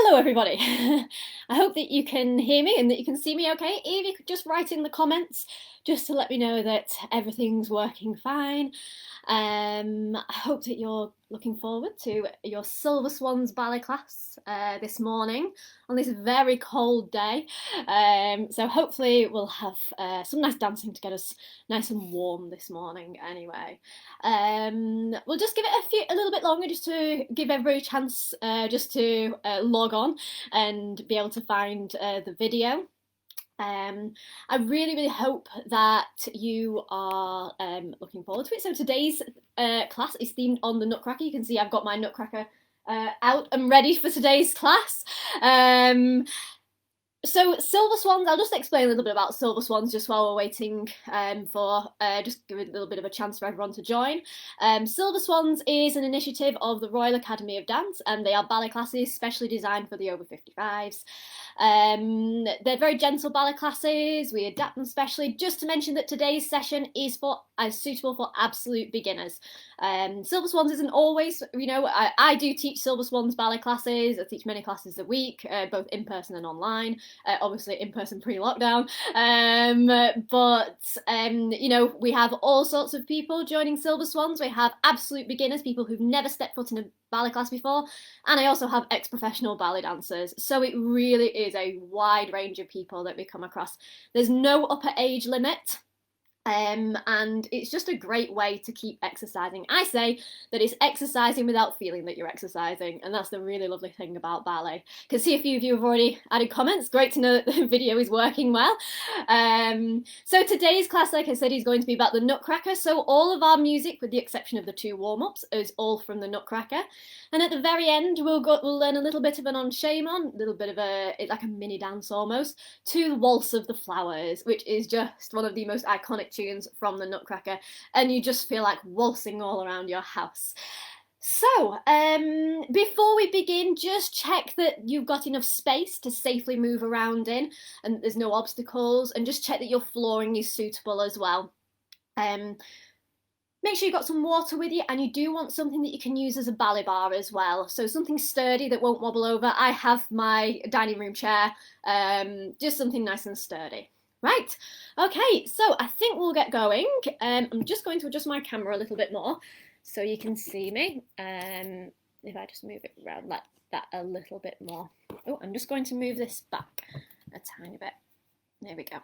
Hello everybody. I hope that you can hear me and that you can see me okay. If you could just write in the comments just to let me know that everything's working fine. I hope that you're looking forward to your Silver Swans ballet class this morning on this very cold day. So hopefully we'll have some nice dancing to get us nice and warm this morning anyway. We'll just give it a little bit longer just to give everybody a chance just to log on and be able to find the video. I really hope that you are looking forward to it. So today's class is themed on the Nutcracker. You can see I've got my Nutcracker out and ready for today's class. So Silver Swans, I'll just explain a little bit about Silver Swans just while we're waiting for, just give it a little bit of a chance for everyone to join. Silver Swans is an initiative of the Royal Academy of Dance, and they are ballet classes specially designed for the over 55s. They're very gentle ballet classes. We adapt them specially. Just to mention that today's session is suitable for absolute beginners. Silver Swans isn't always, I do teach Silver Swans ballet classes. I teach many classes a week, both in person and online. Obviously in person pre-lockdown, but we have all sorts of people joining Silver Swans. We have absolute beginners, people who've never stepped foot in a ballet class before, and I also have ex-professional ballet dancers, so it really is a wide range of people that we come across. There's no upper age limit. And it's just a great way to keep exercising. I say that it's exercising without feeling that you're exercising, and that's the really lovely thing about ballet. I can see a few of you have already added comments. Great to know that the video is working well. So today's class, like I said, is going to be about the Nutcracker. So all of our music, with the exception of the 2 warm-ups, is all from the Nutcracker. And at the very end, we'll learn a little bit of an enchaînement, a little bit of like a mini dance almost, to the Waltz of the Flowers, which is just one of the most iconic tunes from the Nutcracker, and you just feel like waltzing all around your house. So, before we begin, just check that you've got enough space to safely move around in, and there's no obstacles, and just check that your flooring is suitable as well. Make sure you've got some water with you, and you do want something that you can use as a ballet bar as well. So something sturdy that won't wobble over. I have my dining room chair, just something nice and sturdy. Right, okay, so I think we'll get going. I'm just going to adjust my camera a little bit more so you can see me. If I just move it around like that a little bit more. Oh, I'm just going to move this back a tiny bit. There we go.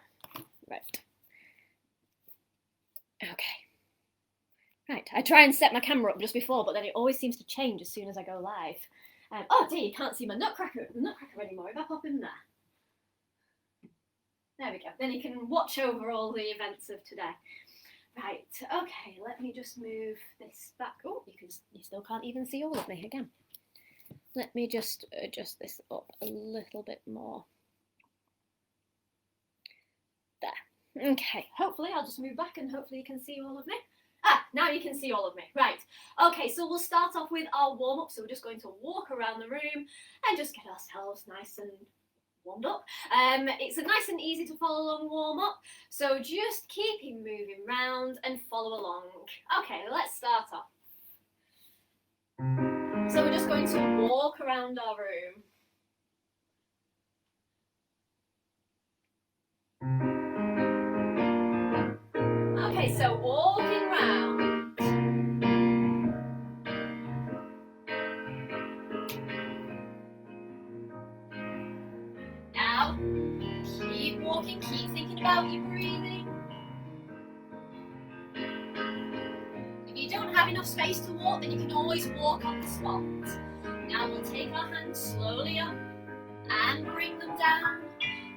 Right. Okay. Right, I try and set my camera up just before, but then it always seems to change as soon as I go live. Oh dear, you can't see my Nutcracker anymore. If I pop in there. There we go, then you can watch over all the events of today. Right, okay, let me just move this back. Oh, you still can't even see all of me again. Let me just adjust this up a little bit more. There. Okay, hopefully I'll just move back and hopefully you can see all of me. Ah, now you can see all of me. Right, okay, so we'll start off with our warm-up. So we're just going to walk around the room and just get ourselves nice and warmed up. It's a nice and easy to follow along warm up, so just keep moving round and follow along. Okay, let's start off. So we're just going to walk around our room. Okay, so walking round. Now, keep walking, keep thinking about your breathing. If you don't have enough space to walk, then you can always walk on the spot. Now we'll take our hands slowly up and bring them down,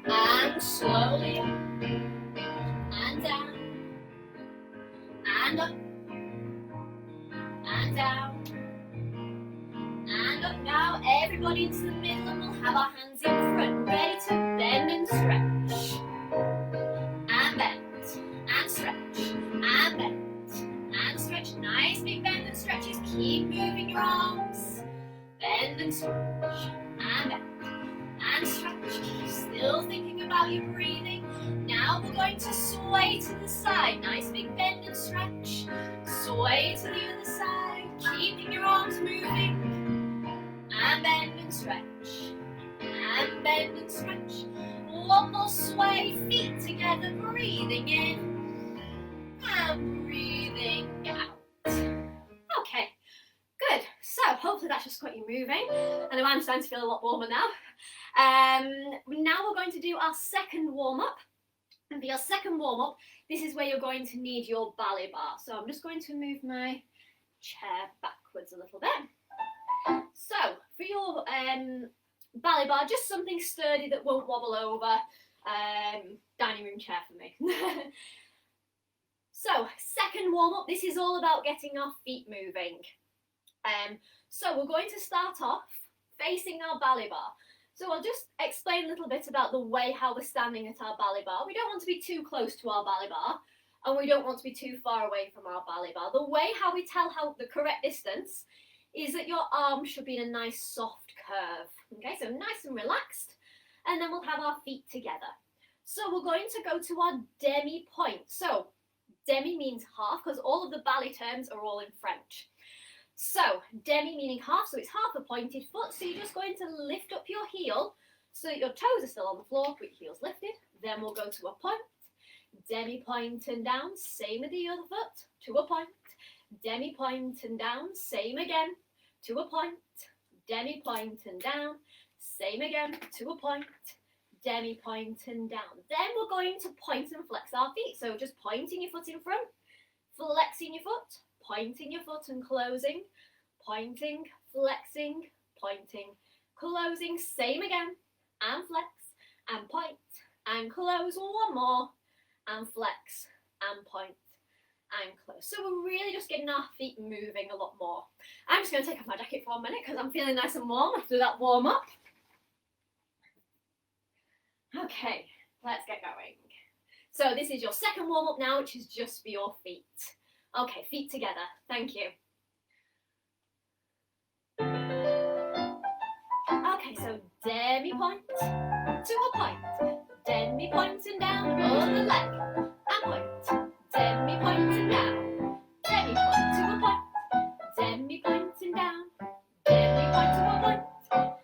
and slowly up and down, and up and down and up. Now everybody into the middle, and we'll have our hands in front, ready to bend and stretch, and bend and stretch, and bend and stretch. Nice big bend and stretches. Keep moving your arms, bend and stretch, and bend and stretch. Keep still thinking about your breathing. Now we're going to sway to the side. Nice big bend and stretch. Sway to the other side, keeping your arms moving, and bend and stretch, and stretch. One more sway, feet together, breathing in and breathing out. Okay, good. So hopefully that's just got you moving. I know I'm starting to feel a lot warmer now. Now we're going to do our second warm-up. And for your second warm-up, this is where you're going to need your ballet bar. So I'm just going to move my chair backwards a little bit. So for your ballet bar, just something sturdy that won't wobble over. Dining room chair for me. So second warm-up, this is all about getting our feet moving. So we're going to start off facing our ballet bar. So I'll just explain a little bit about the way how we're standing at our ballet bar. We don't want to be too close to our ballet bar, and we don't want to be too far away from our ballet bar. The way how we tell how the correct distance is that your arms should be in a nice soft curve. Okay, so nice and relaxed, and then we'll have our feet together. So we're going to go to our demi point. So demi means half, because all of the ballet terms are all in French. So, demi meaning half, so it's half a pointed foot. So you're just going to lift up your heel so that your toes are still on the floor, but your heel's lifted. Then we'll go to a point, demi point and down, same with the other foot, to a point, demi point and down, same again, to a point, demi point and down, same again, to a point, demi point and down. Then we're going to point and flex our feet. So just pointing your foot in front, flexing your foot, pointing your foot and closing, pointing, flexing, pointing, closing, same again, and flex, and point, and close, one more, and flex, and point, and close. So we're really just getting our feet moving a lot more. I'm just going to take off my jacket for 1 minute because I'm feeling nice and warm after that warm up. Okay, let's get going. So this is your second warm up now, which is just for your feet. Okay, feet together. Thank you. Okay, so demi point to a point, demi point and down, other leg, and point, demi point and down, demi point to a point, demi point and down, demi point to a point.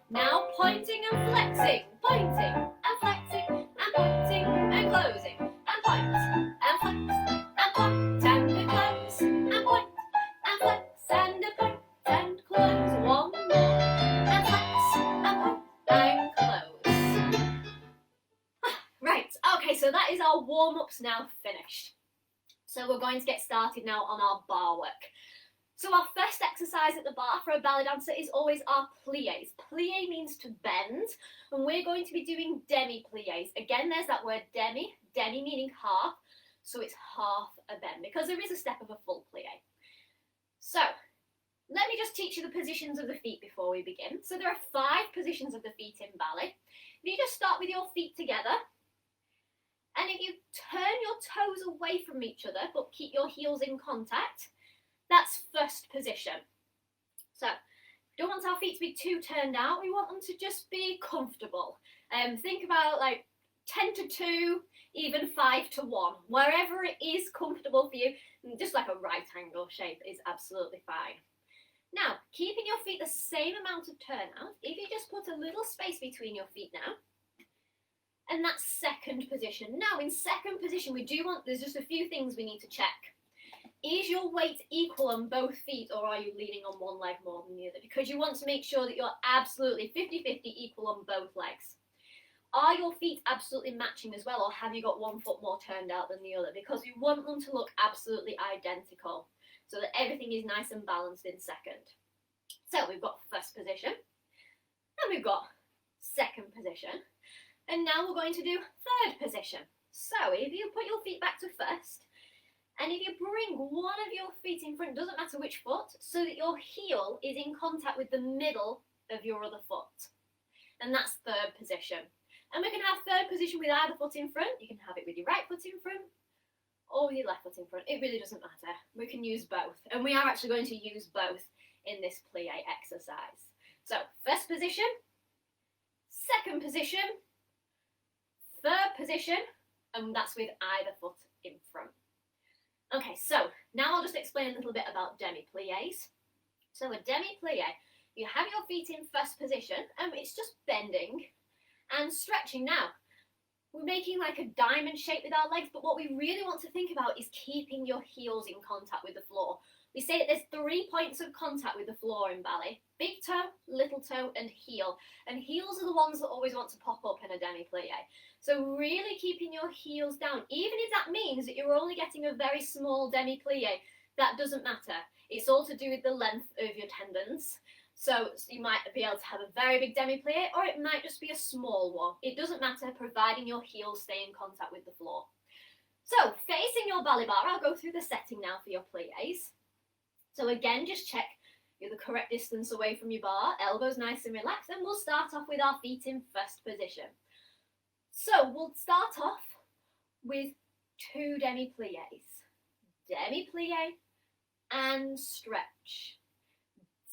Now pointing and flexing, pointing and flexing, and pointing and closing, and point and flex, and point and close, and point and flex, and a point and close. One more, and flex, and point and close. Right, okay, so that is our warm-ups now finished. So we're going to get started now on our bar work. So our first exercise at the bar for a ballet dancer is always our plies. Plie means to bend, and we're going to be doing demi plies. Again, there's that word demi, demi meaning half, so it's half a bend, because there is a step of a full plie. So, let me just teach you the positions of the feet before we begin. So there are 5 positions of the feet in ballet. If you just start with your feet together, and if you turn your toes away from each other, but keep your heels in contact, that's first position. So, don't want our feet to be too turned out, we want them to just be comfortable. Think about like 10 to 2, even 5 to 1. Wherever it is comfortable for you, just like a right angle shape is absolutely fine. Now, keeping your feet the same amount of turnout, if you just put a little space between your feet now, and that's second position. Now, in second position, there's just a few things we need to check. Is your weight equal on both feet, or are you leaning on one leg more than the other? Because you want to make sure that you're absolutely 50-50 equal on both legs. Are your feet absolutely matching as well, or have you got one foot more turned out than the other? Because we want them to look absolutely identical, so that everything is nice and balanced in second. So we've got first position, and we've got second position, and now we're going to do third position. So if you put your feet back to first, and if you bring one of your feet in front, doesn't matter which foot, so that your heel is in contact with the middle of your other foot. And that's third position. And we can have third position with either foot in front. You can have it with your right foot in front, or with your left foot in front. It really doesn't matter. We can use both. And we are actually going to use both in this plie exercise. So, first position, second position, third position, and that's with either foot in front. Okay, so now I'll just explain a little bit about demi plies. So a demi plie, you have your feet in first position, and it's just bending, and stretching. Now, we're making like a diamond shape with our legs, but what we really want to think about is keeping your heels in contact with the floor. We say that there's 3 points of contact with the floor in ballet: big toe, little toe, and heel. And heels are the ones that always want to pop up in a demi plie. So really keeping your heels down, even if that means that you're only getting a very small demi plie, that doesn't matter. It's all to do with the length of your tendons. So you might be able to have a very big demi plie, or it might just be a small one. It doesn't matter, providing your heels stay in contact with the floor. So facing your ballet barre, I'll go through the setting now for your plies. So again, just check you're the correct distance away from your bar, elbows nice and relaxed, and we'll start off with our feet in first position. So we'll start off with 2 demi plies. Demi plie and stretch.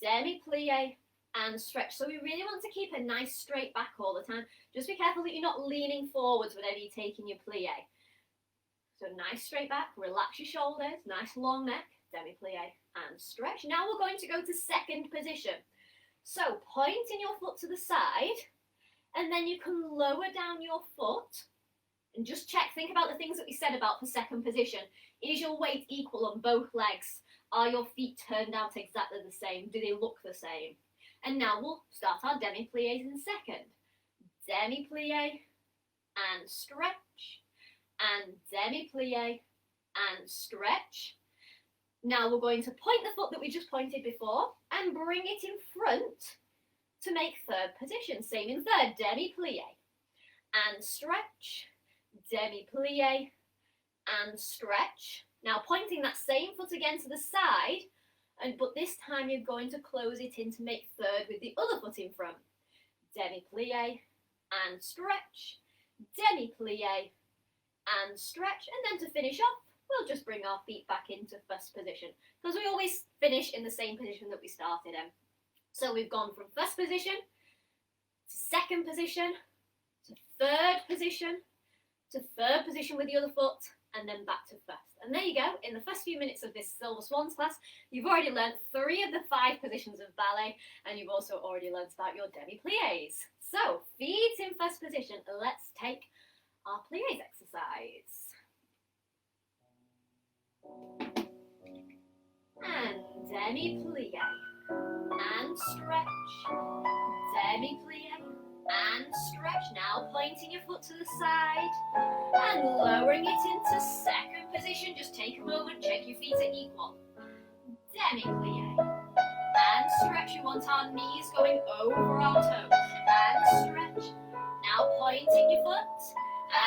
Demi plie and stretch. So we really want to keep a nice straight back all the time. Just be careful that you're not leaning forwards whenever you're taking your plie. So nice straight back, relax your shoulders, nice long neck, demi plie and stretch. Now we're going to go to second position. So pointing your foot to the side, and then you can lower down your foot and just check, think about the things that we said about for second position. Is your weight equal on both legs? Are your feet turned out exactly the same? Do they look the same? And now we'll start our demi plies in second. Demi plie and stretch, and demi plie and stretch. Now we're going to point the foot that we just pointed before and bring it in front to make third position. Same in third, demi plie and stretch, demi plie and stretch. Now pointing that same foot again to the side, but this time you're going to close it in to make third with the other foot in front. Demi plie and stretch, demi plie and stretch, and then to finish off, we'll just bring our feet back into first position, because we always finish in the same position that we started in. So we've gone from first position to second position to third position to third position with the other foot, and then back to first. And there you go. In the first few minutes of this Silver Swans class, you've already learnt 3 of the 5 positions of ballet, and you've also already learnt about your demi plies. So feet in first position. Let's take our plies exercise. And demi plie and stretch, demi plie and stretch. Now pointing your foot to the side and lowering it into second position. Just take a moment, check your feet are equal. Demi plie and stretch. You want our knees going over our toes and stretch. Now pointing your foot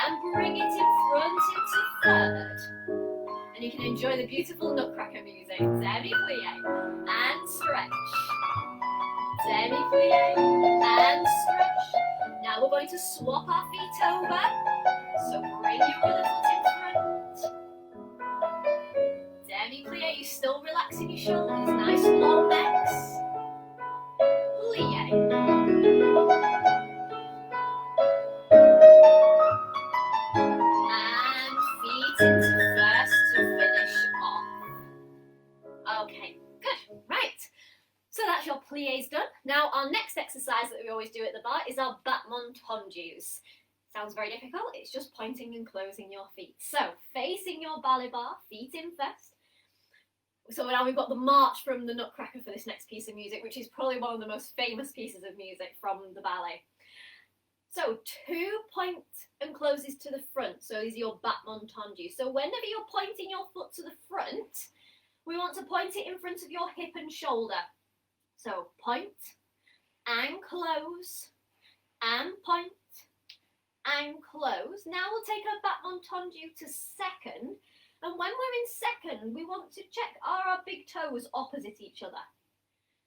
and bring it in front into third. And you can enjoy the beautiful Nutcracker music. Demi plie and stretch. Demi plie and stretch. Now we're going to swap our feet over. So bring your other foot in front. Demi plie, you're still relaxing your shoulders. Nice long necks. Plie. And feet into first to finish off. Okay, good. Right. So that's your plies done. Now our next exercise that we always do at the bar is our battement Fondues. Sounds very difficult. It's just pointing and closing your feet. So facing your ballet bar, feet in first. So now we've got the march from the Nutcracker for this next piece of music, which is probably one of the most famous pieces of music from the ballet. So 2 point and closes to the front. So these are your battement Fondues. So whenever you're pointing your foot to the front, we want to point it in front of your hip and shoulder. So point and close and point and close. Now we'll take our battement Fondues to second. And when we're in second, we want to check, are our big toes opposite each other?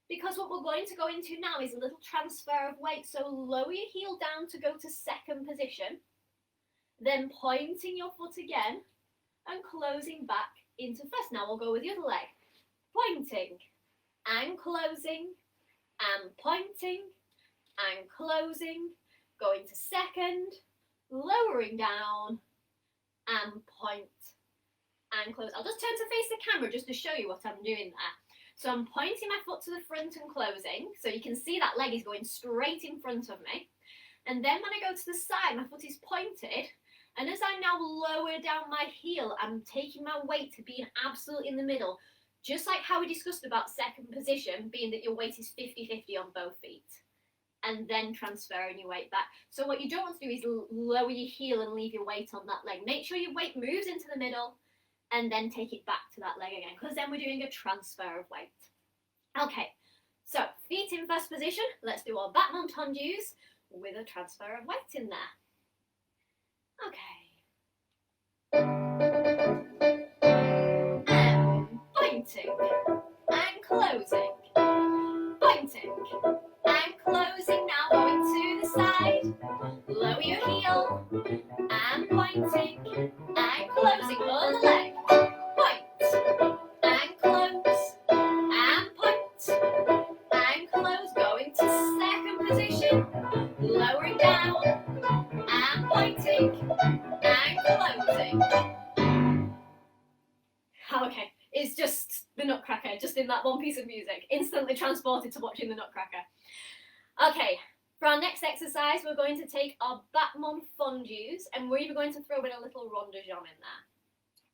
Because what we're going to go into now is a little transfer of weight. So lower your heel down to go to second position, then pointing your foot again and closing back into first. Now we'll go with the other leg. Pointing and closing and pointing and closing, going to second, lowering down and point and close. I'll just turn to face the camera just to show you what I'm doing there. So I'm pointing my foot to the front and closing, so you can see that leg is going straight in front of me. And then when I go to the side, my foot is pointed, and as I now lower down my heel, I'm taking my weight to being absolutely in the middle, just like how we discussed about second position, being that your weight is 50-50 on both feet, and then transferring your weight back. So what you don't want to do is lower your heel and leave your weight on that leg. Make sure your weight moves into the middle, and then take it back to that leg again, because then we're doing a transfer of weight. Okay, so feet in first position. Let's do our battement fondues with a transfer of weight in there. Okay. And pointing and closing. Pointing and closing. Now going to the side. Lower your heel and pointing and closing. Other leg. Point and close and point and close. Going to second position. Lowering down and pointing and closing. Okay, it's just the Nutcracker, just in that one piece of music. Instantly transported to watching the Nutcracker. Okay, for our next exercise, we're going to take our battement fondues, and we're even going to throw in a little rond de jambe in there.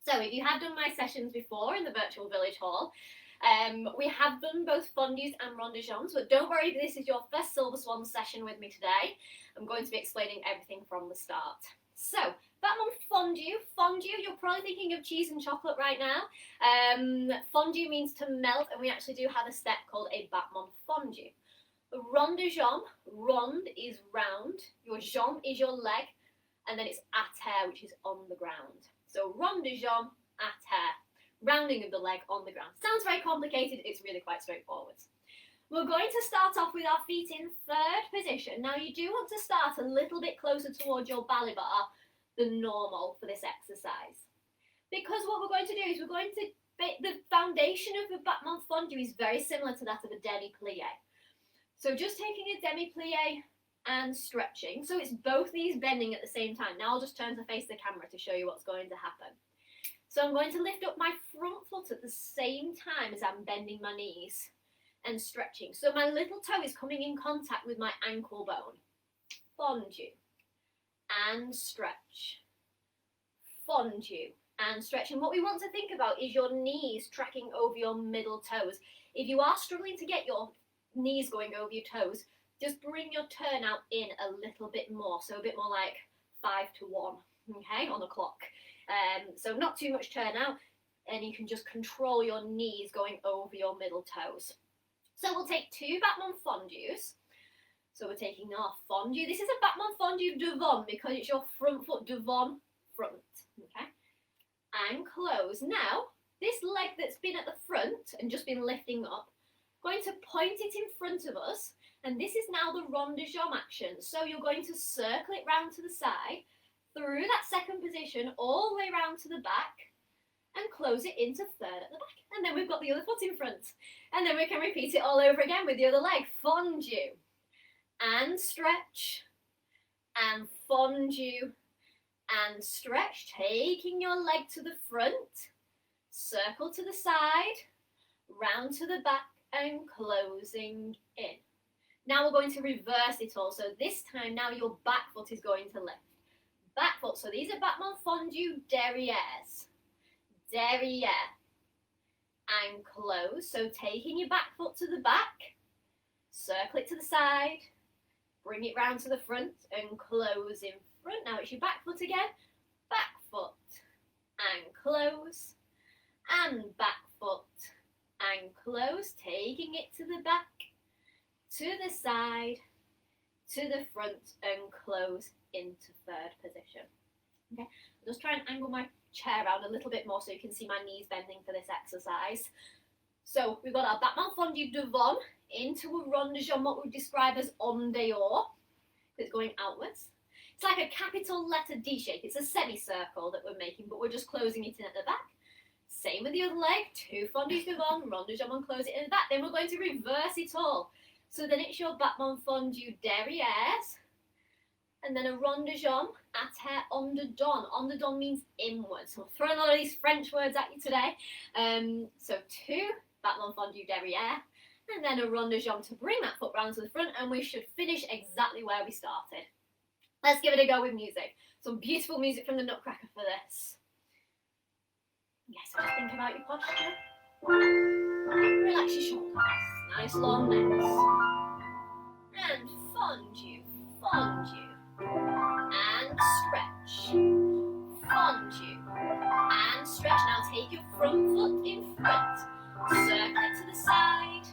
So if you have done my sessions before in the virtual village hall, we have done both fondues and rond de jambes, but don't worry if this is your first Silver Swans session with me today. I'm going to be explaining everything from the start. So, battement fondue, you're probably thinking of cheese and chocolate right now. Fondue means to melt, and we actually do have a step called a battement fondue. Rond de jambe, rond is round, your jambe is your leg, and then it's à terre, which is on the ground. So rond de jambe, à terre, rounding of the leg on the ground. Sounds very complicated, it's really quite straightforward. We're going to start off with our feet in third position. Now you do want to start a little bit closer towards your ballet bar than normal for this exercise. Because what we're going to do is we're going to, the foundation of the battement fondue is very similar to that of a Demi Plies. So just taking a Demi Plies and stretching. So it's both knees bending at the same time. Now I'll just turn to face the camera to show you what's going to happen. So I'm going to lift up my front foot at the same time as I'm bending my knees and stretching. So my little toe is coming in contact with my ankle bone. Fondue and stretch. Fondue and stretch. And what we want to think about is your knees tracking over your middle toes. If you are struggling to get your knees going over your toes, just bring your turnout in a little bit more. So a bit more like 5 to 1, okay, on the clock. So not too much turnout, and you can just control your knees going over your middle toes. So we'll take 2 battement fondues. So we're taking our fondue. This is a battement fondue devant because it's your front foot devant front. Okay? And close. Now, this leg that's been at the front and just been lifting up, going to point it in front of us. And this is now the rond de jambe action. So you're going to circle it round to the side, through that second position, all the way round to the back, and close it into third at the back. And then we've got the other foot in front. And then we can repeat it all over again with the other leg. Fondue and stretch and fondue and stretch. Taking your leg to the front, circle to the side, round to the back and closing in. Now we're going to reverse it all. So this time now your back foot is going to lift. Back foot. So these are battement fondue derrieres. Derriere and close. So taking your back foot to the back, circle it to the side, bring it round to the front and close in front. Now it's your back foot again, back foot and close, and back foot and close, taking it to the back, to the side, to the front and close into third position. Okay, I'll just try and angle my chair around a little bit more so you can see my knees bending for this exercise. So we've got our battement fondue devant into a rond de jambe, what we describe as en dehors. It's going outwards. It's like a capital letter D shape. It's a semicircle that we're making, but we're just closing it in at the back. Same with the other leg. 2 fondues devant, rond de jambe and close it in the back. Then we're going to reverse it all. So then it's your battement fondue derrieres, and then a rond de jambe, à terre, en dedans. En dedans means inwards. So I'm throwing all of these French words at you today. So 2 battement fondue derriere, and then a rond de jambe to bring that foot round to the front, and we should finish exactly where we started. Let's give it a go with music. Some beautiful music from the Nutcracker for this. Okay, so just think about your posture. Relax your shoulders. Nice long necks. And fondue, fondue. And stretch. Fondue. And stretch. Now take your front foot in front. Circle it to the side.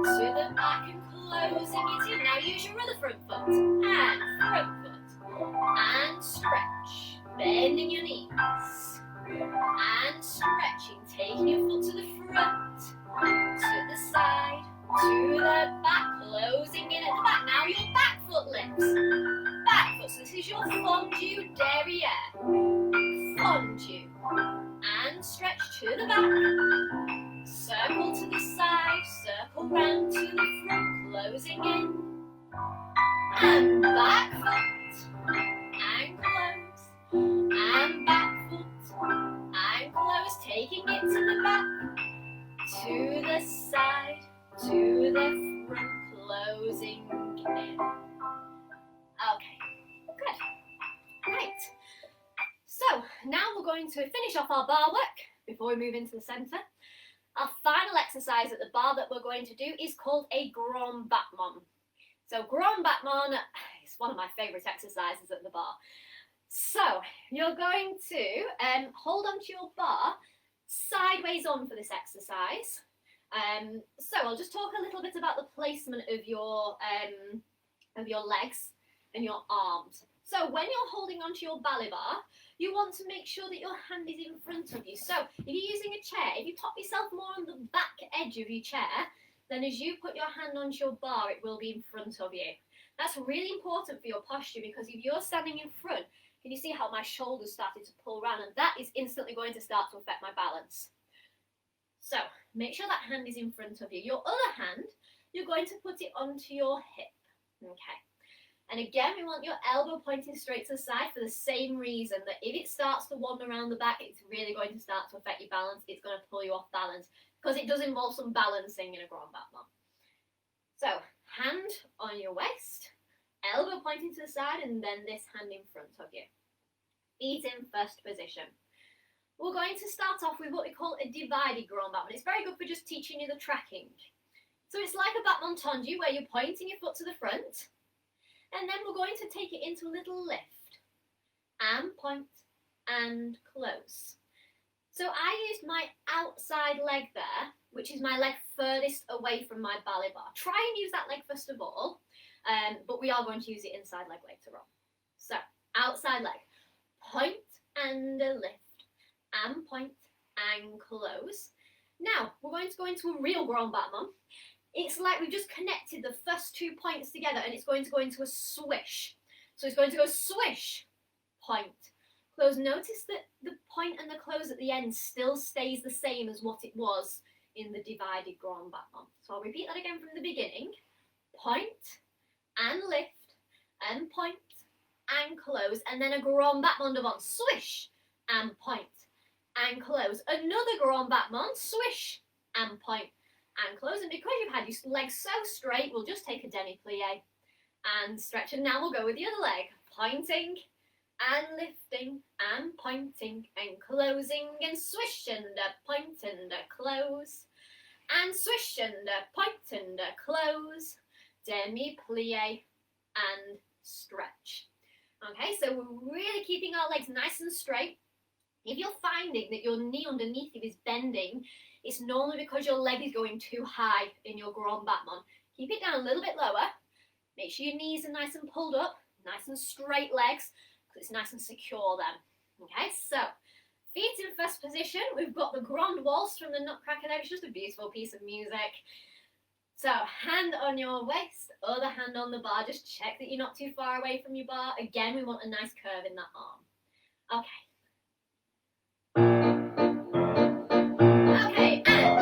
To the back and closing it in. Now use your other front foot. And front foot. And stretch. Bending your knees. And stretching. Taking your foot to the front. To the side. To the back. Closing in at the back. Now your back foot lifts. Back foot. So this is your fondue derriere. Fondue. And stretch to the back. Circle to the side. Circle round to the front. Closing in. And back foot. And close. And back foot. And close. Taking it to the back. To the side. To the front. Closing in. Okay. Good. Right. So now we're going to finish off our bar work before we move into the centre. Our final exercise at the bar that we're going to do is called a grand battement. So grand battement is one of my favourite exercises at the bar. So you're going to hold onto your bar sideways on for this exercise. So I'll just talk a little bit about the placement of your legs and your arms. So when you're holding onto your ballet bar, you want to make sure that your hand is in front of you. So if you're using a chair, if you top yourself more on the back edge of your chair, then as you put your hand onto your bar, it will be in front of you. That's really important for your posture, because if you're standing in front, can you see how my shoulders started to pull around? And that is instantly going to start to affect my balance. So make sure that hand is in front of you. Your other hand, you're going to put it onto your hip. Okay. And again, we want your elbow pointing straight to the side for the same reason, that if it starts to wander around the back, it's really going to start to affect your balance. It's going to pull you off balance, because it does involve some balancing in a grand battement. So hand on your waist, elbow pointing to the side, and then this hand in front of you. Feet in first position. We're going to start off with what we call a divided grand battement. It's very good for just teaching you the tracking. So it's like a battement tendu, where you're pointing your foot to the front, and then we're going to take it into a little lift, and point, and close. So I used my outside leg there, which is my leg furthest away from my ballet bar. Try and use that leg first of all, but we are going to use the inside leg later on. So, outside leg, point and a lift, and point and close. Now, we're going to go into a real grand battement. It's like we've just connected the first 2 points together, and it's going to go into a swish. So it's going to go swish, point, close. Notice that the point and the close at the end still stays the same as what it was in the divided grand battement. So I'll repeat that again from the beginning. Point and lift and point and close, and then a grand battement devant, swish and point and close. Another grand battement, swish and point and close. And because you've had your legs so straight, we'll just take a Demi Plies and stretch. And now we'll go with the other leg, pointing and lifting and pointing and closing, and swish and a point and a close, and swish and a point and a close, Demi Plies and stretch. Okay, so we're really keeping our legs nice and straight. If you're finding that your knee underneath you is bending, it's normally because your leg is going too high in your grand battement. Keep it down a little bit lower. Make sure your knees are nice and pulled up, nice and straight legs, because it's nice and secure then. Okay, so feet in first position. We've got the Grand Waltz from the Nutcracker there. It's just a beautiful piece of music. So hand on your waist, other hand on the bar. Just check that you're not too far away from your bar. Again, we want a nice curve in that arm. Okay. Okay, and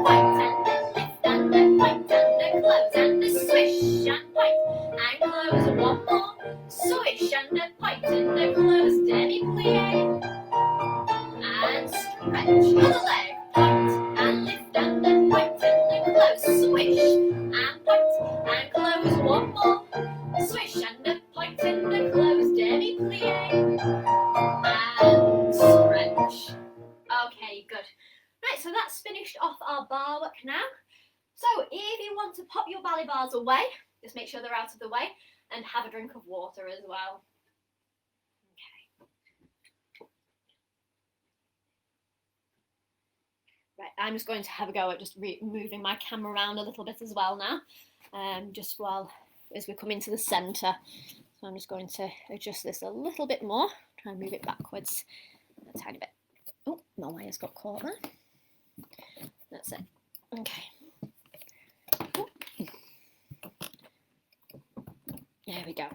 point and a lift and a point and a close and a swish and point and close. One more, swish and a point and a close, Demi Plies and stretch. Other leg, point and lift and a point and a close, swish and point and close. One more, swish and a point and a close. our bar work now. So if you want to pop your ballet bars away, just make sure they're out of the way and have a drink of water as well. Okay. Right, I'm just going to have a go at just moving my camera around a little bit as well now, just as we come into the centre. So I'm just going to adjust this a little bit more, try and move it backwards a tiny bit. Oh, my wire's got caught there. That's it. Okay. Oh. There we go.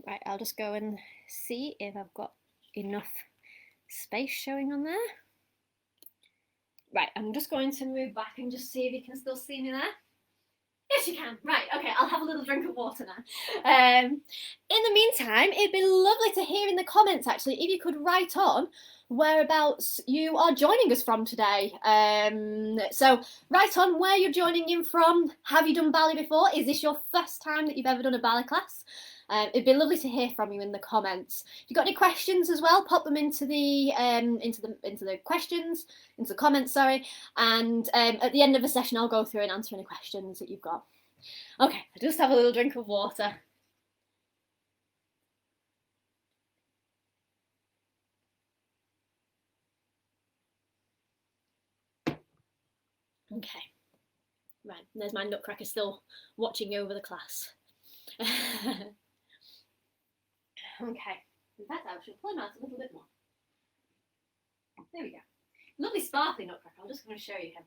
Right, I'll just go and see if I've got enough space showing on there. Right, I'm just going to move back and just see if you can still see me there. Yes, you can. Right, okay, I'll have a little drink of water now. In the meantime, it'd be lovely to hear in the comments, actually, if you could write on whereabouts you are joining us from today. So write on where you're joining in from. Have you done ballet before? Is this your first time that you've ever done a ballet class? It'd be lovely to hear from you in the comments. If you've got any questions as well, pop them into the comments, sorry. And at the end of the session, I'll go through and answer any questions that you've got. Okay, I just have a little drink of water. Okay, right, there's my Nutcracker still watching over the class. Okay, in fact I should pull him out a little bit more. There we go. Lovely sparkly Nutcracker. I'm just going to show you him.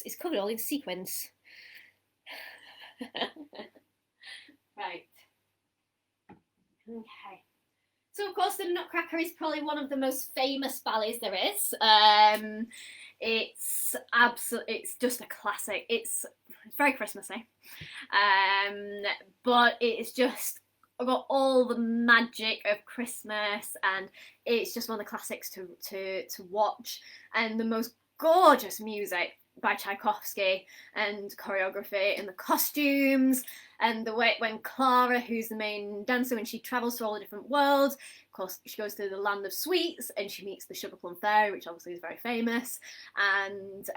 It's covered all in sequins. Right. Okay. So of course the Nutcracker is probably one of the most famous ballets there is. It's just a classic. It's very Christmassy, but it's just got all the magic of Christmas, and it's just one of the classics to watch, and the most gorgeous music by Tchaikovsky, and choreography, and the costumes, and the way when Clara, who's the main dancer, when she travels through all the different worlds, of course she goes to the land of sweets and she meets the Sugar Plum Fairy, which obviously is very famous, and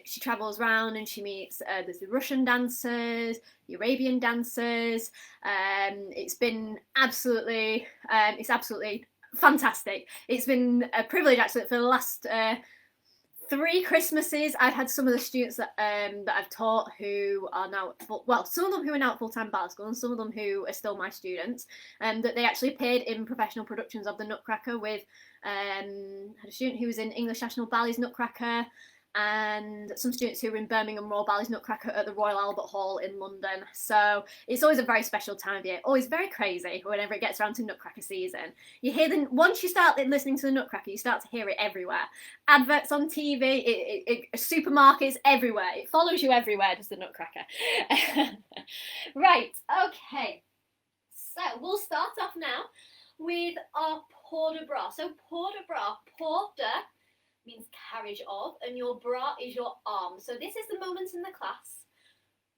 she travels around and she meets there's the Russian dancers, the Arabian dancers. It's absolutely fantastic. It's been a privilege actually for the last 3 Christmases. I've had some of the students that I've taught who are now, some of them who are now at full-time ballet school and some of them who are still my students, that they actually appeared in professional productions of the Nutcracker with, I had a student who was in English National Ballet's Nutcracker, and some students who were in Birmingham Royal Ballet's Nutcracker at the Royal Albert Hall in London. So it's always a very special time of year, always very crazy whenever it gets around to Nutcracker season. You hear once you start listening to the Nutcracker, you start to hear it everywhere. Adverts on TV, supermarkets, everywhere. It follows you everywhere, just the Nutcracker. Right, okay. So we'll start off now with our port de bras. So port de bras, porte means carriage of, and your bras is your arm. So this is the moment in the class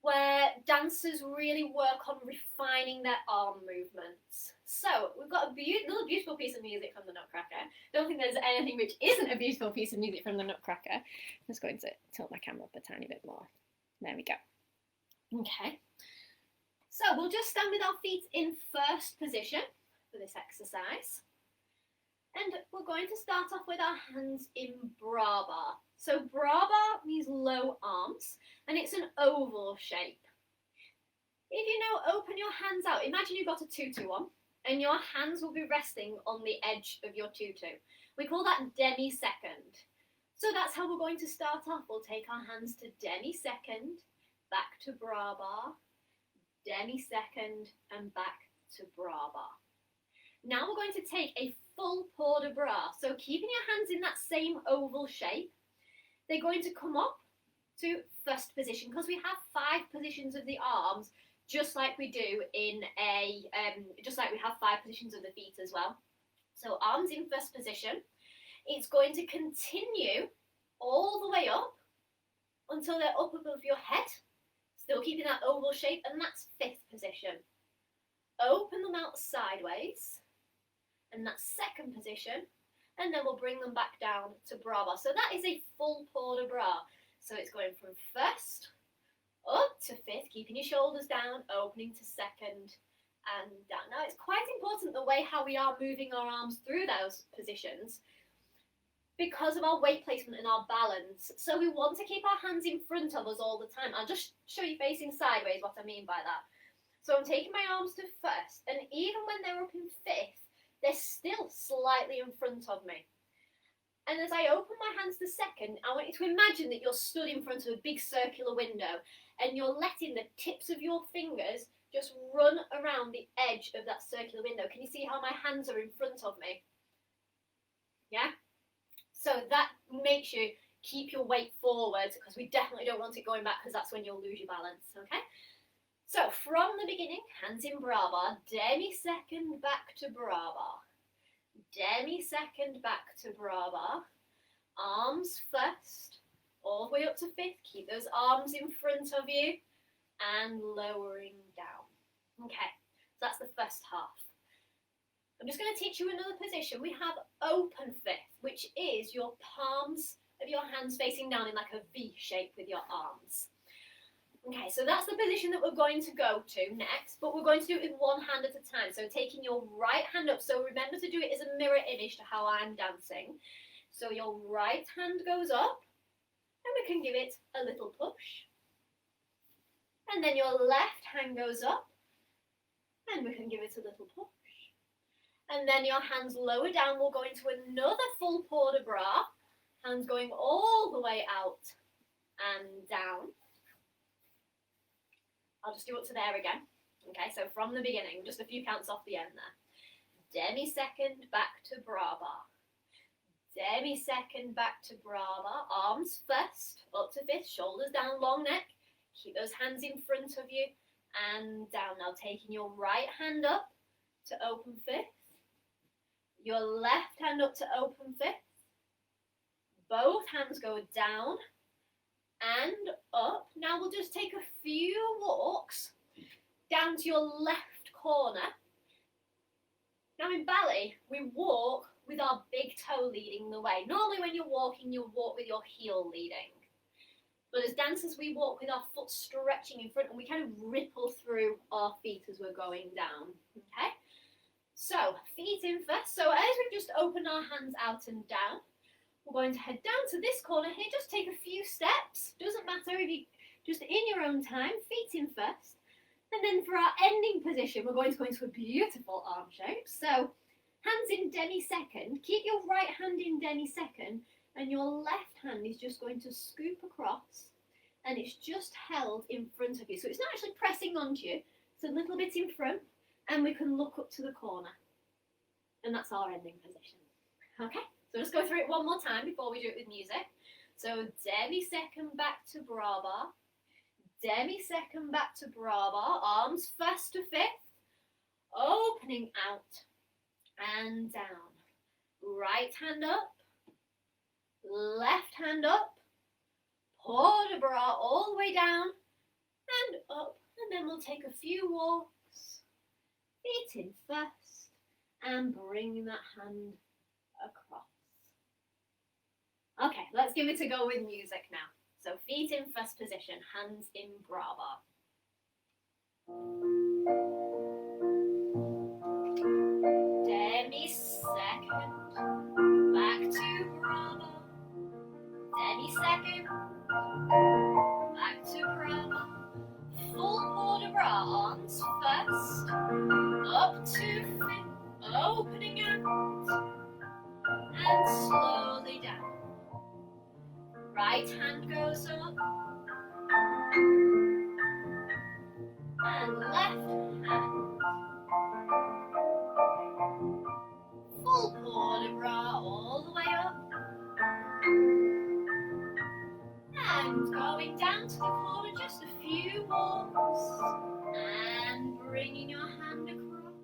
where dancers really work on refining their arm movements. So we've got a little beautiful piece of music from the Nutcracker. Don't think there's anything which isn't a beautiful piece of music from the Nutcracker. I'm just going to tilt my camera up a tiny bit more. There we go. Okay. So we'll just stand with our feet in first position for this exercise. And we're going to start off with our hands in Braba. So Braba means low arms, and it's an oval shape. If you now open your hands out, imagine you've got a tutu on, and your hands will be resting on the edge of your tutu. We call that demi-second. So that's how we're going to start off. We'll take our hands to demi-second, back to Braba, demi-second, and back to Braba. Now we're going to take a full port de bras. So keeping your hands in that same oval shape, they're going to come up to first position, because we have 5 positions of the arms, just like we do in just like we have 5 positions of the feet as well. So arms in first position. It's going to continue all the way up until they're up above your head, still keeping that oval shape, and that's 5th position. Open them out sideways, and that's 2nd position, and then we'll bring them back down to Braba. So that is a full port de bras. So it's going from first up to fifth, keeping your shoulders down, opening to second and down. Now it's quite important the way how we are moving our arms through those positions because of our weight placement and our balance. So we want to keep our hands in front of us all the time. I'll just show you facing sideways what I mean by that. So I'm taking my arms to first, and even when they're up in fifth, they're still slightly in front of me. And as I open my hands to second, I want you to imagine that you're stood in front of a big circular window and you're letting the tips of your fingers just run around the edge of that circular window. Can you see how my hands are in front of me? Yeah? So that makes you keep your weight forward, because we definitely don't want it going back, because that's when you'll lose your balance, okay? So from the beginning, hands in Braba, demi-second back to Braba, demi-second back to Braba, arms first, all the way up to fifth, keep those arms in front of you, and lowering down. Okay, so that's the first half. I'm just going to teach you another position. We have open fifth, which is your palms of your hands facing down in like a V shape with your arms. Okay, so that's the position that we're going to go to next, but we're going to do it with one hand at a time. So taking your right hand up, so remember to do it as a mirror image to how I'm dancing. So your right hand goes up, and we can give it a little push. And then your left hand goes up, and we can give it a little push. And then your hands lower down, we'll go into another full port de bras, hands going all the way out and down. I'll just do it to there again. Okay, so from the beginning, just a few counts off the end there. Demi-second back to Braba. Demi-second back to Braba. Arms first, up to fifth, shoulders down, long neck. Keep those hands in front of you and down. Now taking your right hand up to open fifth. Your left hand up to open fifth. Both hands go down and up. Now we'll just take a few walks down to your left corner. Now in ballet, we walk with our big toe leading the way. Normally when you're walking, you'll walk with your heel leading. But as dancers, we walk with our foot stretching in front, and we kind of ripple through our feet as we're going down, okay? So, feet in first. So as we've just opened our hands out and down, we're going to head down to this corner here. Just take a few steps. Doesn't matter if you just in your own time, feet in first. And then for our ending position, we're going to go into a beautiful arm shape. So, hands in demi-second. Keep your right hand in demi-second, and your left hand is just going to scoop across, and it's just held in front of you. So it's not actually pressing onto you. It's a little bit in front, and we can look up to the corner. And that's our ending position. Okay, so let's go through it one more time before we do it with music. So demi-second back to Braba, demi-second back to Braba, arms first to fifth, opening out and down. Right hand up, left hand up, port de bras all the way down and up, and then we'll take a few walks, feet in first, and bring that hand across. Okay, let's give it a go with music now. So feet in first position, hands in Braba. Demi-second, back to Braba. Demi-second, back to Braba. Full port de bras, arms first, up to fifth, opening out, and slowly down. Right hand goes up, and left hand. Full port de bras all the way up, and going down to the corner, just a few walks, and bringing your hand across.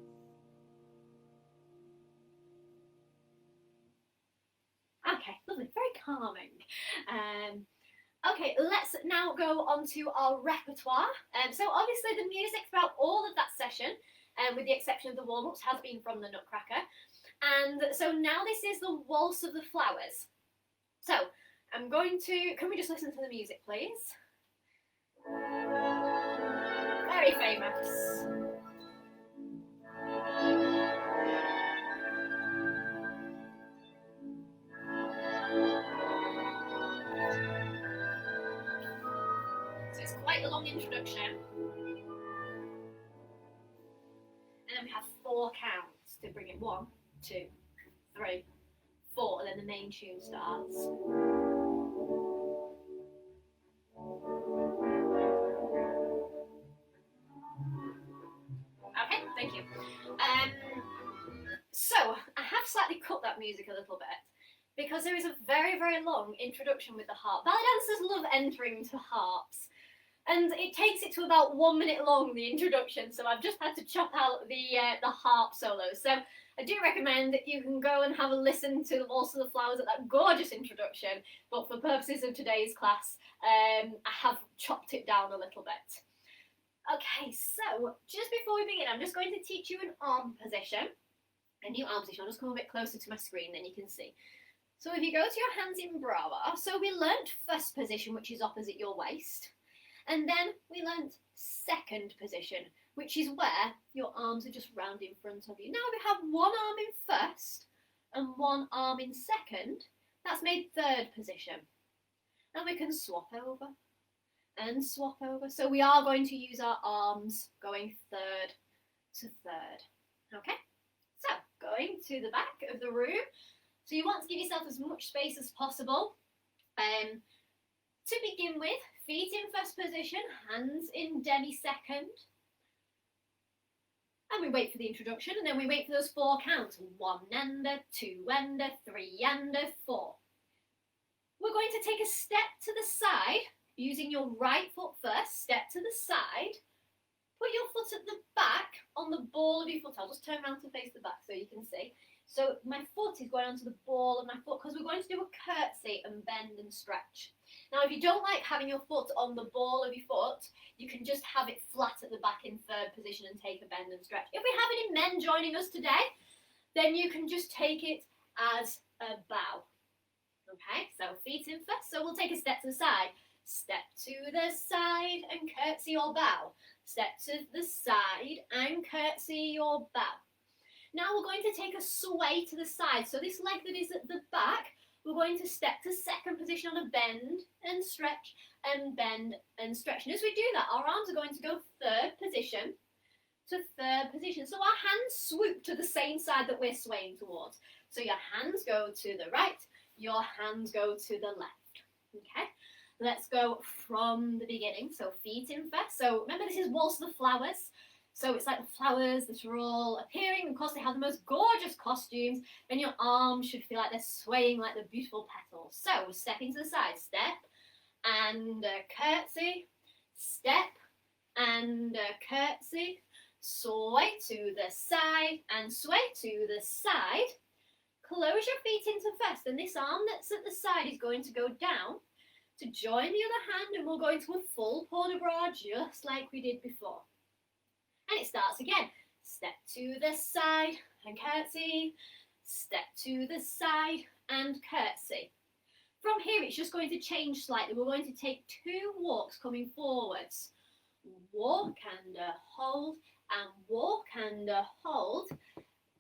Okay, lovely, very calming. Okay, let's now go on to our repertoire. So obviously the music throughout all of that session, with the exception of the warm-ups, has been from the Nutcracker. And so now this is the Waltz of the Flowers. So I'm going to, can we just listen to the music, please? Very famous. So it's quite a long introduction. And then we have 4 counts to bring it 1, 2, 3, 4, and then the main tune starts. Okay, thank you. So I have slightly cut that music a little bit because there is a very, very long introduction with the harp. Ballet dancers love entering to harps. And it takes it to about 1 minute long, the introduction, so I've just had to chop out the harp solos. So I do recommend that you can go and have a listen to the Waltz of the Flowers at that gorgeous introduction, but for purposes of today's class, I have chopped it down a little bit. Okay, so just before we begin, I'm just going to teach you an arm position, a new arm position. I'll just come a bit closer to my screen, then you can see. So if you go to your hands in Braba, so we learnt first position, which is opposite your waist. And then we learnt second position, which is where your arms are just round in front of you. Now we have one arm in first and one arm in second. That's made third position. And we can swap over and swap over. So we are going to use our arms going third to third. Okay? So going to the back of the room. So you want to give yourself as much space as possible. To begin with, feet in first position, hands in demi second. And we wait for the introduction, and then we wait for those 4 counts. 1 and a, 2 and a, 3 and a, 4. We're going to take a step to the side, using your right foot first, step to the side. Put your foot at the back on the ball of your foot. I'll just turn around to face the back so you can see. So my foot is going onto the ball of my foot because we're going to do a curtsy and bend and stretch. Now, if you don't like having your foot on the ball of your foot, you can just have it flat at the back in third position and take a bend and stretch. If we have any men joining us today, then you can just take it as a bow. Okay, so feet in first. So we'll take a step to the side. Step to the side and curtsy or bow. Step to the side and curtsy or bow. Now we're going to take a sway to the side. So this leg that is at the back, we're going to step to second position on a bend and stretch and bend and stretch. And as we do that, our arms are going to go third position to third position. So our hands swoop to the same side that we're swaying towards. So your hands go to the right, your hands go to the left. Okay, let's go from the beginning. So feet in first. So remember, this is Waltz the Flowers. So it's like the flowers that are all appearing. Of course, they have the most gorgeous costumes. And your arms should feel like they're swaying like the beautiful petals. So stepping to the side. Step and curtsy. Step and curtsy. Sway to the side and sway to the side. Close your feet into first. And this arm that's at the side is going to go down to join the other hand. And we'll go into a full port de bras just like we did before. And it starts again. Step to the side and curtsy. Step to the side and curtsy. From here, it's just going to change slightly. We're going to take 2 walks coming forwards. Walk and hold, and walk and hold.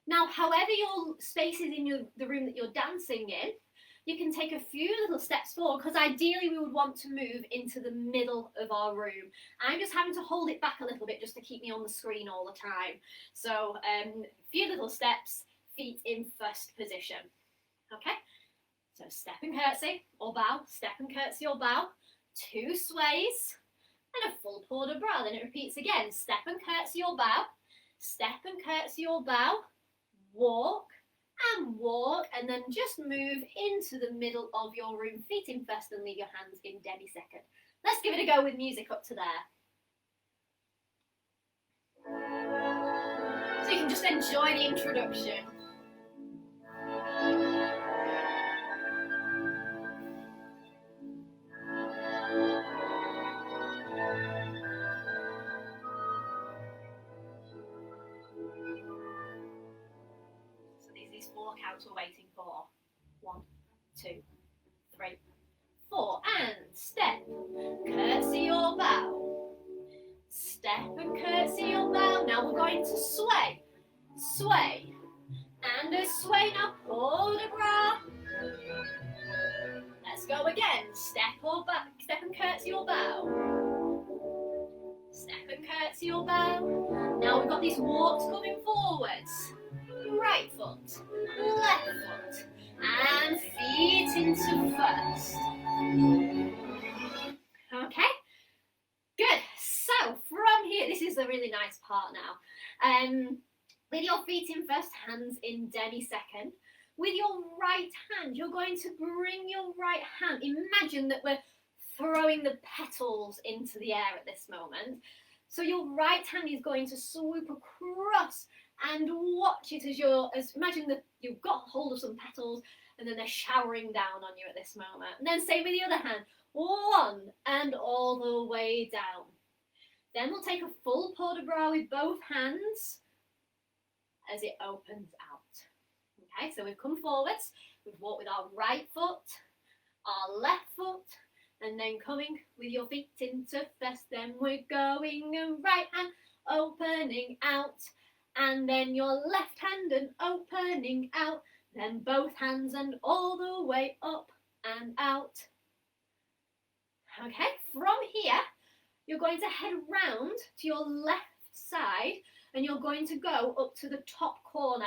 Now, however your space is in the room that you're dancing in, you can take a few little steps forward because ideally we would want to move into the middle of our room. I'm just having to hold it back a little bit just to keep me on the screen all the time. So a few little steps, feet in first position. Okay, so step and curtsy or bow, step and curtsy or bow, 2 sways and a full port de bras. Then it repeats again, step and curtsy or bow, step and curtsy or bow, walk, and then just move into the middle of your room, feet in first and leave your hands in demi second. Let's give it a go with music up to there. So you can just enjoy the introduction. counts we're waiting for. 1, 2, 3, 4, and step, curtsy or bow. Step and curtsy or bow. Now we're going to sway, sway, and a sway. Now port de bras. Let's go again. Step or back, step and curtsy or bow. Step and curtsy or bow. Now we've got these walks coming forwards. Right foot, left foot, and feet into first. Okay, good. So from here, this is the really nice part now. With your feet in first, hands in demi second. With your right hand, you're going to bring your right hand. Imagine that we're throwing the petals into the air at this moment. So your right hand is going to swoop across and watch it as imagine that you've got hold of some petals and then they're showering down on you at this moment. And then same with the other hand, 1 and all the way down. Then we'll take a full port de bras with both hands as it opens out. Okay, so we've come forwards, we've walked with our right foot, our left foot, and then coming with your feet into first, then we're going and right hand opening out, and then your left hand and opening out, then both hands and all the way up and out. Okay, from here, you're going to head round to your left side, and you're going to go up to the top corner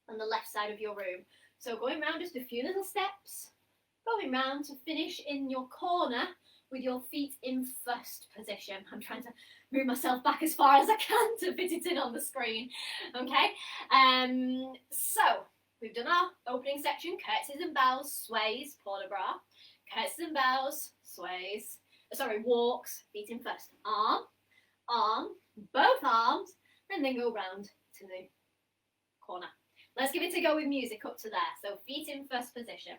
on the left side of your room. So going round just a few little steps, going round to finish in your corner with your feet in first position. I'm trying to move myself back as far as I can to fit it in on the screen. Okay, so we've done our opening section, curtsies and bows, sways, port de bras, curtsies and bows, sways, walks, feet in first, arm, arm, both arms, and then go round to the corner. Let's give it a go with music up to there. So feet in first position.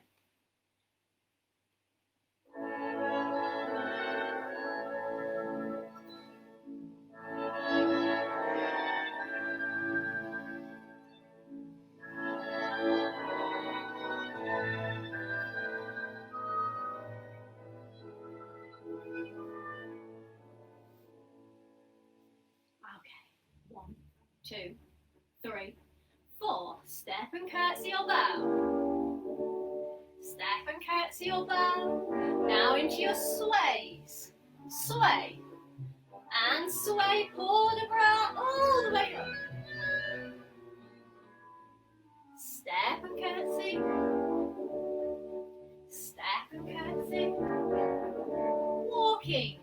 Okay, 1, 2, 3, 4. Step and curtsy or bow. Step and curtsy or bow. Now into your sways. Sway. And sway, port de bras all the way up. Step and curtsy. Step and curtsy. Walking.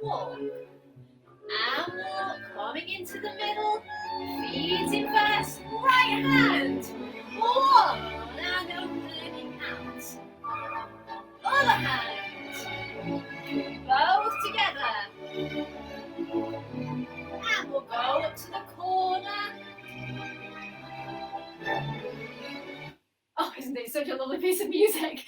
Walk. And walk, coming into the middle, feet in first, right hand, 1, and opening out, other hand, both together, and we'll go up to the corner. Oh, isn't it such a lovely piece of music?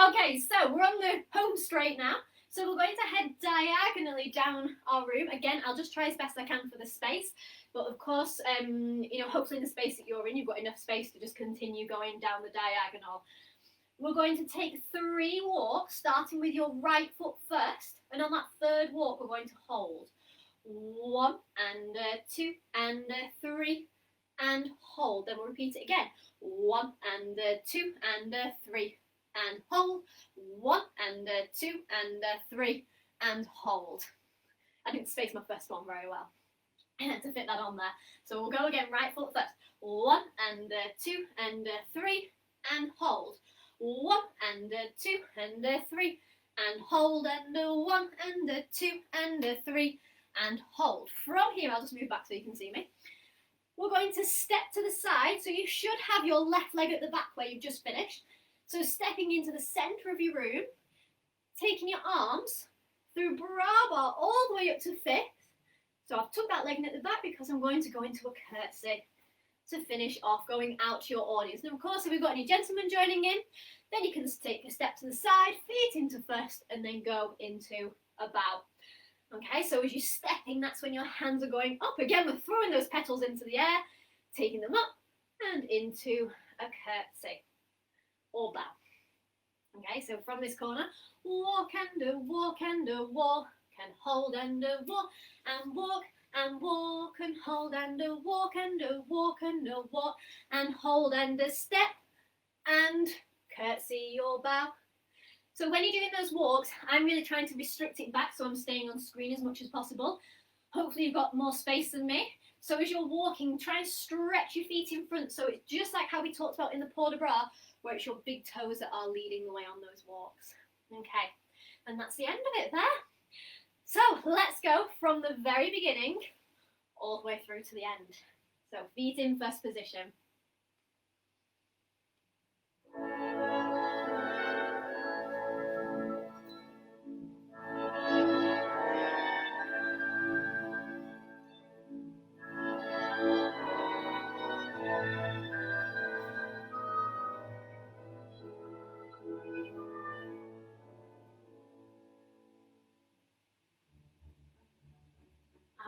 Okay, so we're on the home straight now. So we're going to head diagonally down our room. Again, I'll just try as best I can for the space. But of course, hopefully in the space that you're in, you've got enough space to just continue going down the diagonal. We're going to take 3 walks, starting with your right foot first. And on that third walk, we're going to hold. 1 and 2 and 3 and hold. Then we'll repeat it again. 1 and 2 and 3. And hold, 1 and 2 and 3 and hold. I didn't space my first one very well to fit that on there. So we'll go again, right foot first. 1 and 2 and 3 and hold. 1 and 2 and 3 and hold, and 1 and 2 and 3 and hold. From here, I'll just move back so you can see me. We're going to step to the side, so you should have your left leg at the back where you've just finished. So stepping into the centre of your room, taking your arms through Braba all the way up to 5th. So I've took that leg in at the back because I'm going to go into a curtsy to finish off, going out to your audience. And of course, if we've got any gentlemen joining in, then you can take a step to the side, feet into first, and then go into a bow. Okay, so as you're stepping, that's when your hands are going up. Again, we're throwing those petals into the air, taking them up and into a curtsy or bow. Okay, so from this corner, walk and a walk and a walk and hold and a walk and walk and walk and hold and a walk and a walk and a walk and hold and a step and curtsy or bow. So when you're doing those walks, I'm really trying to restrict it back so I'm staying on screen as much as possible. Hopefully you've got more space than me. So as you're walking, try and stretch your feet in front. So it's just like how we talked about in the port de bras, where it's your big toes that are leading the way on those walks. Okay, and that's the end of it there. So let's go from the very beginning all the way through to the end. So feet in first position.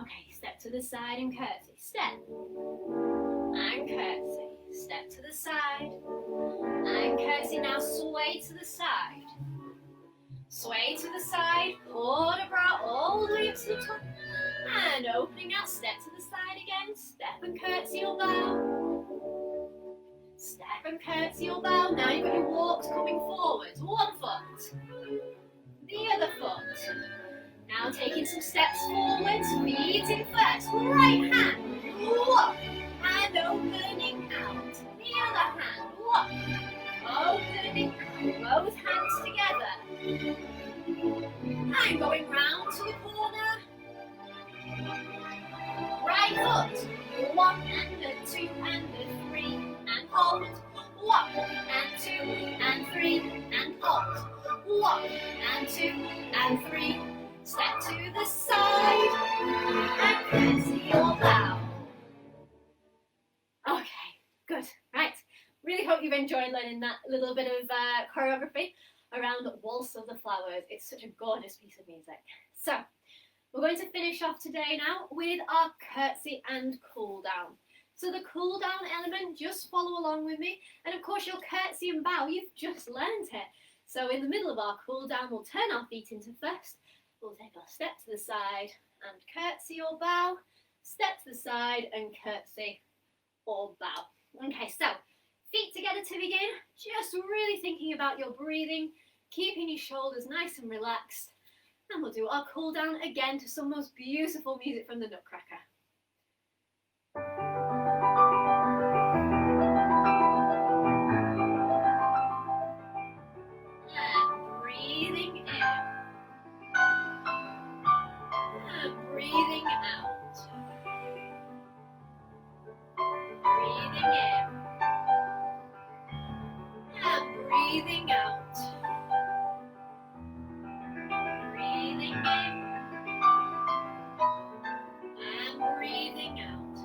Okay, step to the side and curtsy. Step and curtsy. Step to the side and curtsy. Now sway to the side. Sway to the side. Port de bras all the way up to the top. And opening out. Step to the side again. Step and curtsy or bow. Step and curtsy or bow. Now you've got your walks coming forwards. One foot. The other foot. Now taking some steps forwards, feet in first, right hand, walk, and opening out. The other hand, walk, opening out, both hands together. And going round to the corner. Right foot, 1 and a 2 and a 3, and hold. 1 and 2 and 3, and hold. 1 and 2 and 3. Step to the side and curtsy or bow. Okay, good. Right. Really hope you've enjoyed learning that little bit of choreography around Waltz the Flowers. It's such a gorgeous piece of music. So, we're going to finish off today now with our curtsy and cool down. So the cool down element, just follow along with me. And of course your curtsy and bow, you've just learned it. So in the middle of our cool down, we'll turn our feet into first. We'll take our step to the side and curtsy or bow, step to the side and curtsy or bow. Okay, so feet together to begin, just really thinking about your breathing, keeping your shoulders nice and relaxed, and we'll do our cool down again to some most beautiful music from the Nutcracker. And breathing in. Breathing out. Breathing in. And breathing out. Breathing in. And breathing out.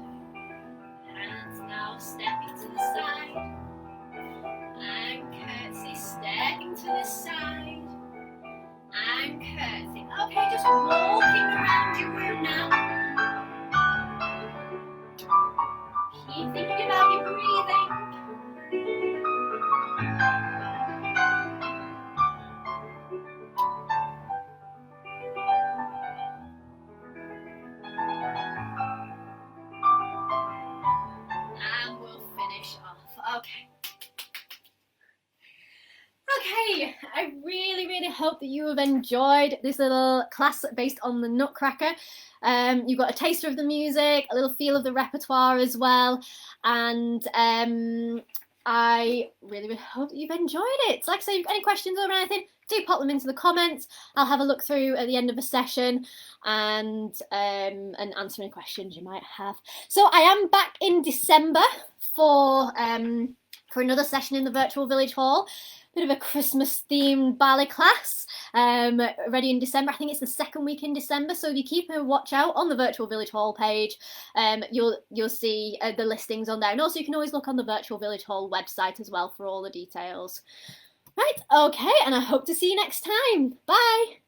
Hands now stepping to the side. And curtsy, stepping to the side. And curtsy. Okay, just walking around your room now. Keep thinking about your breathing. And we'll finish off. Okay. Okay, I really hope that you have enjoyed this little class based on the Nutcracker. You've got a taster of the music, a little feel of the repertoire as well, and I really hope that you've enjoyed it. Like I say, if you've got any questions or anything, do pop them into the comments. I'll have a look through at the end of the session and answer any questions you might have. So I am back in December for another session in the Virtual Village Hall. Bit of a Christmas themed ballet class ready in December. I think it's the second week in December, so if you keep a watch out on the Virtual Village Hall page, you'll see the listings on there, and also you can always look on the Virtual Village Hall website as well for all the details. Right, okay, and I hope to see you next time. Bye.